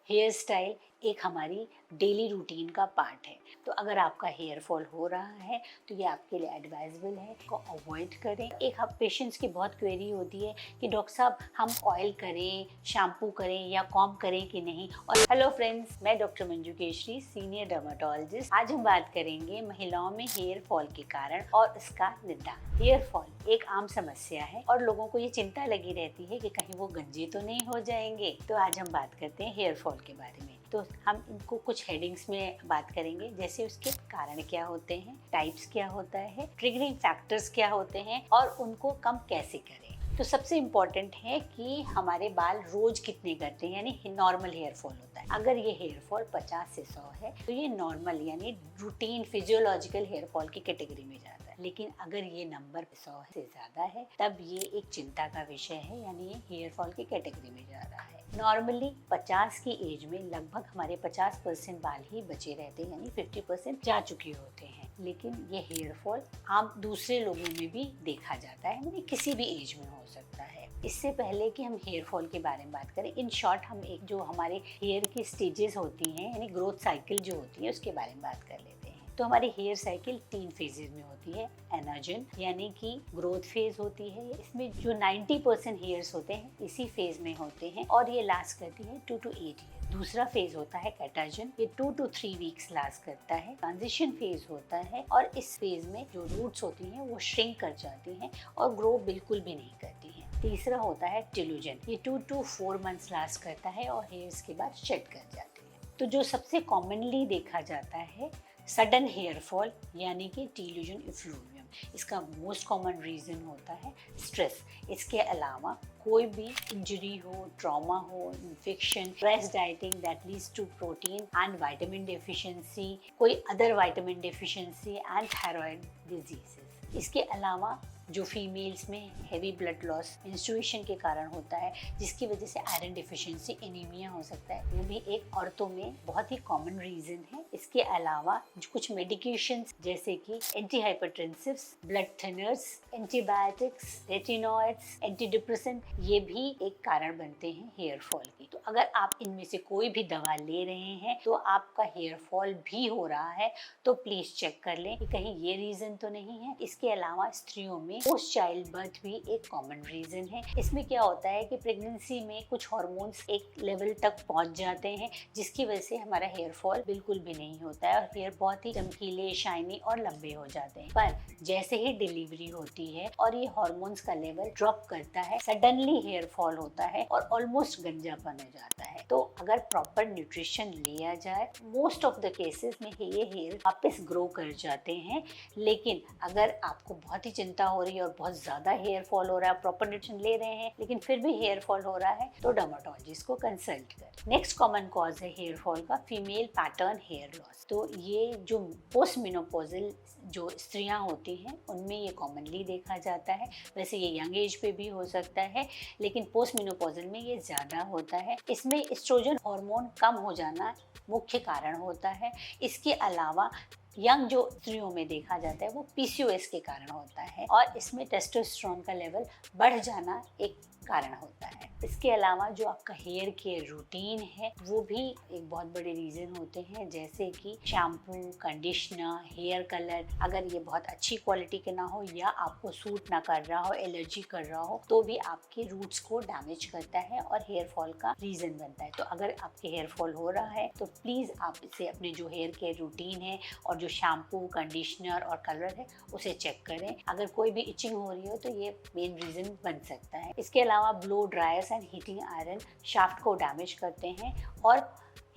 Hair style एक हमारी daily routine का पार्ट है। तो अगर आपका हेयर फॉल हो रहा है तो ये आपके लिए एडवाइजेबल है, इसको अवॉइड करें। एक आप पेशेंट्स की बहुत क्वेरी होती है कि डॉक्टर साहब हम ऑयल करें, शैम्पू करें या कॉम्ब करें कि नहीं। और हेलो फ्रेंड्स, मैं doctor Manju Keshari, senior dermatologist. आज हम बात करेंगे महिलाओं में हेयर फॉल के कारण और इसका निदान। हेयर फॉल एक आम समस्या है और लोगों को ये चिंता लगी रहती है कि कहीं वो गंजे तो नहीं हो जाएंगे। तो आज हम बात करते हैं हेयर फॉल के बारे में। तो हम इनको कुछ हेडिंग्स में बात करेंगे, जैसे उसके कारण क्या होते हैं, टाइप्स क्या होता है, ट्रिगरिंग फैक्टर्स क्या होते हैं और उनको कम कैसे करें। तो सबसे इम्पॉर्टेंट है कि हमारे बाल रोज कितने करते हैं, यानी नॉर्मल हेयर फॉल होता है। अगर ये हेयर फॉल 50 से 100 है तो ये नॉर्मल यानी रूटीन फिजियोलॉजिकल हेयर फॉल की कैटेगरी में जाता है। लेकिन अगर ये नंबर 100 से ज़्यादा है तब ये एक चिंता का विषय है, यानी ये हेयर फॉल की कैटेगरी में जा रहा है। नॉर्मली 50 की एज में लगभग हमारे 50% बाल ही बचे रहते हैं, यानी 50% जा चुके होते हैं। लेकिन ये हेयर फॉल आम दूसरे लोगों में भी देखा जाता है, यानी किसी भी एज में हो सकता है। इससे पहले कि हम हेयर फॉल के बारे में बात करें, इन शॉर्ट हम एक जो हमारे हेयर की स्टेजेस होती हैं, यानी ग्रोथ साइकिल जो होती है, उसके बारे में बात कर लेते हैं। तो हमारी हेयर साइकिल 3 फेजेज में होती है। एनाजन यानी कि ग्रोथ फेज होती है, इसमें जो 90% हेयर्स होते हैं इसी फेज में होते हैं और ये लास्ट करती है 2 to 8 ईयर। दूसरा फेज होता है कैटाजन, ये 2 to 3 वीक्स लास्ट करता है। ट्रांजिशन फेज होता है और इस फेज में जो रूट्स होती हैं वो श्रिंक कर जाती हैं और ग्रो बिल्कुल भी नहीं करती हैं। तीसरा होता है टिलुजन, ये 2 to 4 मंथ्स लास्ट करता है और हेयर्स के बाद शेड कर जाती है। तो जो सबसे कॉमनली देखा जाता है सडन हेयर फॉल यानी कि टिलुजन इफ्लूवियम, इसका मोस्ट कॉमन रीज़न होता है स्ट्रेस। इसके अलावा कोई भी इंजरी हो, ट्रॉमा हो, infection, stress dieting that leads to protein and vitamin deficiency, कोई other vitamin deficiency and thyroid diseases. इसके अलावा जो फीमेल्स में हैवी ब्लड लॉस मेंस्ट्रुएशन के कारण होता है, जिसकी वजह से आयरन डिफिशिएंसी, एनीमिया हो सकता है, वो भी एक औरतों में बहुत ही कॉमन रीज़न है। इसके अलावा जो कुछ मेडिकेशंस जैसे कि anti hypertensives, blood thinners, antibiotics, retinoids, anti depressant, ये भी एक कारण बनते हैं हेयर फॉल की। तो अगर आप इनमें से कोई भी दवा ले रहे हैं तो आपका हेयर फॉल भी हो रहा है तो प्लीज चेक कर लें कि कहीं ये रीज़न तो नहीं है। इसके अलावा स्त्रियों में पोस्ट चाइल्ड बर्थ भी एक कॉमन रीजन है। इसमें क्या होता है कि प्रेगनेंसी में कुछ हार्मोन्स एक लेवल तक पहुंच जाते हैं जिसकी वजह से हमारा हेयर फॉल बिल्कुल भी नहीं होता है और हेयर बहुत ही चमकीले, शाइनी और लंबे हो जाते हैं। पर जैसे ही डिलीवरी होती है और ये हार्मोन्स का लेवल ड्रॉप करता है, सडनली हेयर फॉल होता है और ऑलमोस्ट गंजापन हो जाता है। तो अगर प्रॉपर न्यूट्रिशन लिया जाए, मोस्ट ऑफ द केसेस में ये हेयर वापस ग्रो कर जाते हैं। लेकिन अगर आपको बहुत ही चिंता हो रही है और बहुत ज़्यादा हेयर फॉल हो रहा है, प्रॉपर न्यूट्रिशन ले रहे हैं लेकिन फिर भी हेयर फॉल हो रहा है, तो डर्मेटोलॉजिस्ट को कंसल्ट करें। नेक्स्ट कॉमन कॉज है हेयर फॉल का फीमेल पैटर्न हेयर लॉस। तो ये जो पोस्ट मेनोपॉजल जो स्त्रियां होती हैं उनमें ये कॉमनली देखा जाता है। वैसे ये यंग एज पे भी हो सकता है लेकिन पोस्ट मेनोपॉजल में ये ज़्यादा होता है। इसमें एस्ट्रोजन हार्मोन कम हो जाना मुख्य कारण होता है। इसके अलावा यंग जो स्त्रियों में देखा जाता है वो पीसीओएस के कारण होता है और इसमें टेस्टोस्टेरोन का लेवल बढ़ जाना एक कारण होता है। इसके अलावा जो आपका हेयर केयर रूटीन है वो भी एक बहुत बड़े रीज़न होते हैं, जैसे कि शैम्पू, कंडीशनर, हेयर कलर अगर ये बहुत अच्छी क्वालिटी के ना हो या आपको सूट ना कर रहा हो, एलर्जी कर रहा हो, तो भी आपके रूट्स को डैमेज करता है और हेयर फॉल का रीज़न बनता है। तो अगर आपके हेयर फॉल हो रहा है तो प्लीज़ आप इसे अपने जो हेयर केयर रूटीन है और जो शैम्पू, कंडीशनर और कलर है उसे चेक करें। अगर कोई भी इचिंग हो रही हो तो ये मेन रीज़न बन सकता है। इसके अलावा blow dryers and heating iron shaft को डैमेज करते हैं और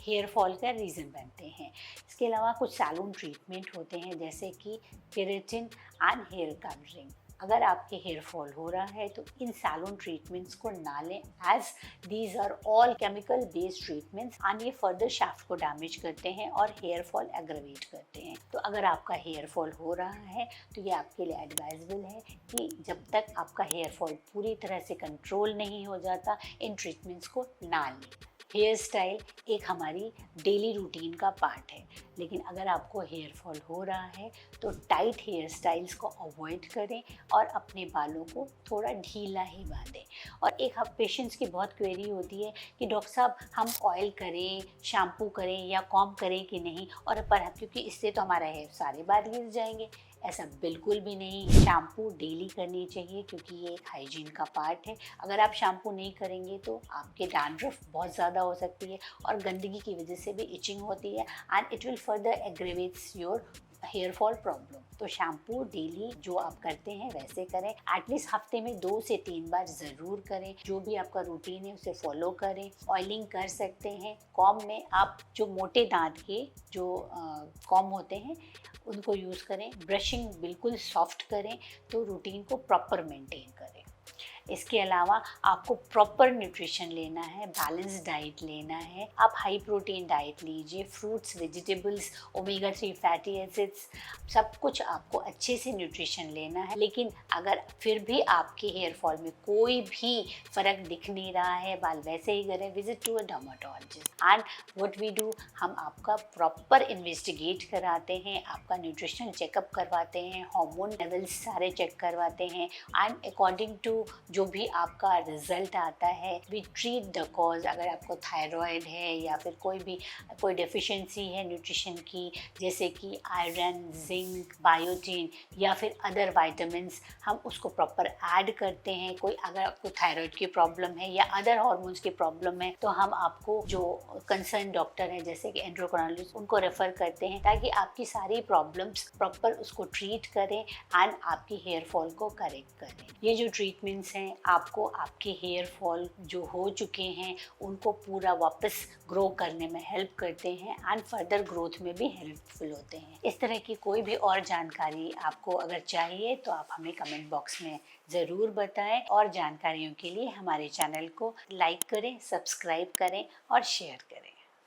हेयर फॉल का रीज़न बनते हैं। इसके अलावा कुछ सैलून ट्रीटमेंट होते हैं जैसे कि केराटिन एंड हेयर कलरिंग। अगर आपके हेयर फॉल हो रहा है तो इन सैलून ट्रीटमेंट्स को ना लें, as these are all chemical based treatments and ये फर्दर शाफ्ट को डैमेज करते हैं और हेयर फॉल एग्रवेट करते हैं। तो अगर आपका हेयर फॉल हो रहा है तो ये आपके लिए एडवाइजेबल है कि जब तक आपका हेयर फॉल पूरी तरह से कंट्रोल नहीं हो जाता इन ट्रीटमेंट्स को ना लें। हेयर स्टाइल एक हमारी डेली रूटीन का पार्ट है, लेकिन अगर आपको हेयर फॉल हो रहा है तो टाइट हेयर स्टाइल्स को अवॉइड करें और अपने बालों को थोड़ा ढीला ही बांधें। और एक हम पेशेंट्स की बहुत क्वेरी होती है कि डॉक्टर साहब हम ऑयल करें, शैम्पू करें या कॉम्ब करें कि नहीं, और पर क्योंकि इससे तो हमारा हेयर सारे बाल गिर जाएंगे। ऐसा बिल्कुल भी नहीं है। शैम्पू डेली करनी चाहिए क्योंकि ये एक हाइजीन का पार्ट है। अगर आप शैम्पू नहीं करेंगे तो आपके डैंड्रफ बहुत ज़्यादा हो सकती है और गंदगी की वजह से भी इचिंग होती है and it will further aggravates your hair fall problem. तो शैम्पू डेली जो आप करते हैं वैसे करें, एटलीस्ट हफ्ते में 2 से 3 बार ज़रूर करें। जो भी आपका रूटीन है उसे फॉलो करें। ऑयलिंग कर सकते हैं। कॉम्ब में आप जो मोटे दांत के जो कॉम्ब होते हैं उनको यूज़ करें। ब्रशिंग बिल्कुल सॉफ्ट करें, तो रूटीन को प्रॉपर मेंटेन करें। इसके अलावा आपको प्रॉपर न्यूट्रिशन लेना है, बैलेंस डाइट लेना है। आप हाई प्रोटीन डाइट लीजिए, fruits, vegetables, omega 3 fatty acids, सब कुछ आपको अच्छे से न्यूट्रिशन लेना है। लेकिन अगर फिर भी आपके हेयर फॉल में कोई भी फ़र्क दिख नहीं रहा है, बाल वैसे ही करें, visit to a dermatologist and what we do, हम आपका प्रॉपर इन्वेस्टिगेट कराते हैं, आपका न्यूट्रिशनल चेकअप करवाते हैं, हार्मोन लेवल्स सारे चेक करवाते हैं एंड अकॉर्डिंग टू जो भी आपका रिजल्ट आता है वी ट्रीट द कॉज। अगर आपको थायराइड है या फिर कोई डेफिशिएंसी है न्यूट्रिशन की, जैसे कि आयरन, जिंक, बायोटीन या फिर अदर वाइटामिन्स, हम उसको प्रॉपर ऐड करते हैं। कोई अगर आपको थायराइड की प्रॉब्लम है या अदर हार्मोन्स की प्रॉब्लम है तो हम आपको जो कंसर्न डॉक्टर हैं जैसे कि एंडोक्राइनोलॉजिस्ट उनको रेफर करते हैं ताकि आपकी सारी प्रॉब्लम्स प्रॉपर उसको ट्रीट करें एंड आपकी हेयर फॉल को करेक्ट करें। ये जो ट्रीटमेंट्स हैं आपको आपके हेयर फॉल जो हो चुके हैं उनको पूरा वापस ग्रो करने में हेल्प करते हैं एंड फर्दर ग्रोथ में भी हेल्पफुल होते हैं। इस तरह की कोई भी और जानकारी आपको अगर चाहिए तो आप हमें कमेंट बॉक्स में ज़रूर बताएं और जानकारियों के लिए हमारे चैनल को लाइक करें, सब्सक्राइब करें और शेयर करें।